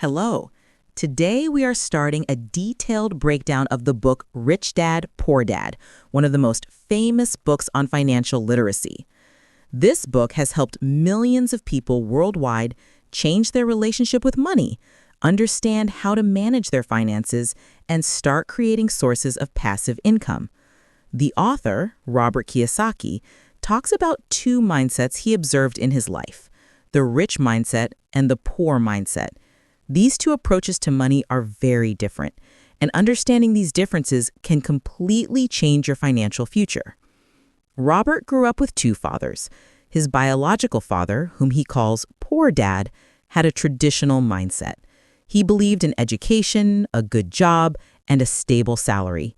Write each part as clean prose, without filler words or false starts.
Hello. Today we are starting a detailed breakdown of the book Rich Dad, Poor Dad, one of the most famous books on financial literacy. This book has helped millions of people worldwide change their relationship with money, understand how to manage their finances, and start creating sources of passive income. The author, Robert Kiyosaki, talks about two mindsets he observed in his life: the rich mindset and the poor mindset. These two approaches to money are very different, and understanding these differences can completely change your financial future. Robert grew up with two fathers. His biological father, whom he calls Poor Dad, had a traditional mindset. He believed in education, a good job, and a stable salary.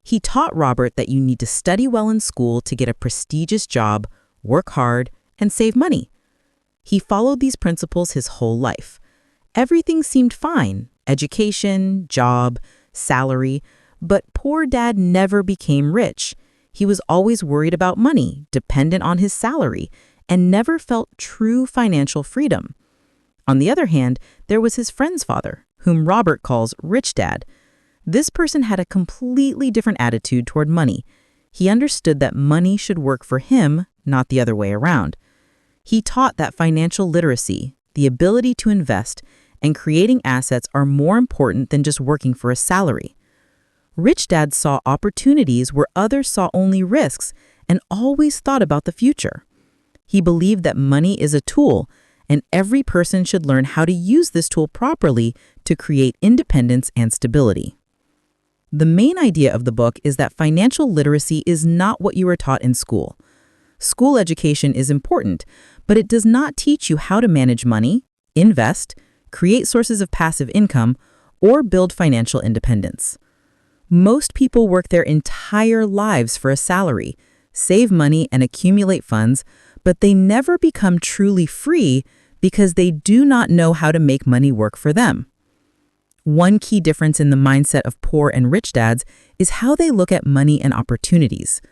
He taught Robert that you need to study well in school to get a prestigious job, work hard, and save money. He followed these principles his whole life. Everything seemed fine: education, job, salary, but Poor Dad never became rich. He was always worried about money, dependent on his salary, and never felt true financial freedom. On the other hand, there was his friend's father, whom Robert calls Rich Dad. This person had a completely different attitude toward money. He understood that money should work for him, not the other way around. He taught that financial literacy, the ability to invest, and creating assets are more important than just working for a salary. Rich Dad saw opportunities where others saw only risks and always thought about the future. He believed that money is a tool, and every person should learn how to use this tool properly to create independence and stability. The main idea of the book is that financial literacy is not what you were taught in school. School education is important, but it does not teach you how to manage money, invest, create sources of passive income, or build financial independence. Most people work their entire lives for a salary, save money and accumulate funds, but they never become truly free because they do not know how to make money work for them. One key difference in the mindset of poor and rich dads is how they look at money and opportunities.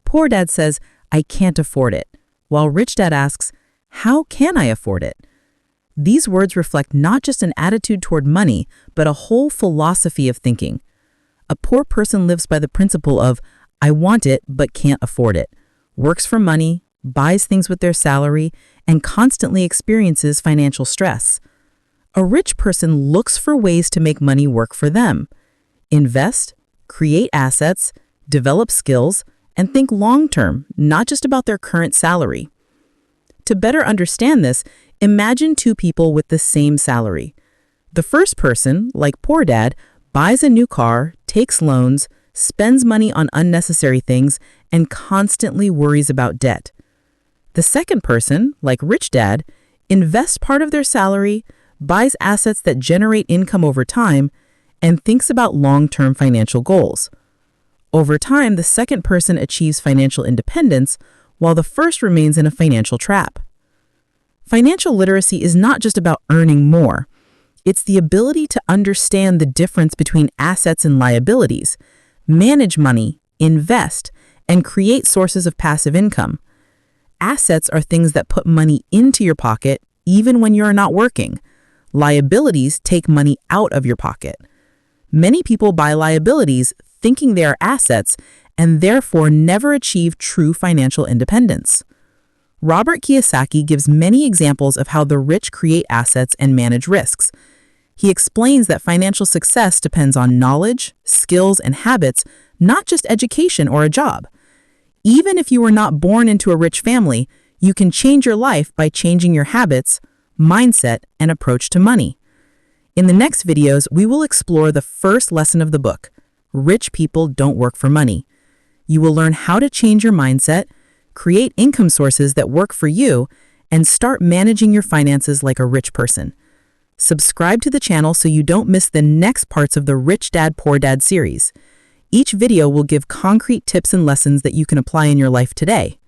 Poor Dad says, "I can't afford it," while Rich Dad asks, "How can I afford it?" These words reflect not just an attitude toward money, but a whole philosophy of thinking. A poor person lives by the principle of, "I want it but can't afford it," works for money, buys things with their salary, and constantly experiences financial stress. A rich person looks for ways to make money work for them, invest, create assets, develop skills, and think long-term, not just about their current salary. To better understand this, imagine two people with the same salary. The first person, like Poor Dad, buys a new car, takes loans, spends money on unnecessary things, and constantly worries about debt. The second person, like Rich Dad, invests part of their salary, buys assets that generate income over time, and thinks about long-term financial goals. Over time, the second person achieves financial independence, while the first remains in a financial trap. Financial literacy is not just about earning more. It's the ability to understand the difference between assets and liabilities, manage money, invest, and create sources of passive income. Assets are things that put money into your pocket even when you're not working. Liabilities take money out of your pocket. Many people buy liabilities thinking they are assets and therefore never achieve true financial independence. Robert Kiyosaki gives many examples of how the rich create assets and manage risks. He explains that financial success depends on knowledge, skills, and habits, not just education or a job. Even if you were not born into a rich family, you can change your life by changing your habits, mindset, and approach to money. In the next videos, we will explore the first lesson of the book: Rich people don't work for money. You will learn how to change your mindset, create income sources that work for you, and start managing your finances like a rich person. Subscribe to the channel so you don't miss the next parts of the Rich Dad, Poor Dad series. Each video will give concrete tips and lessons that you can apply in your life today.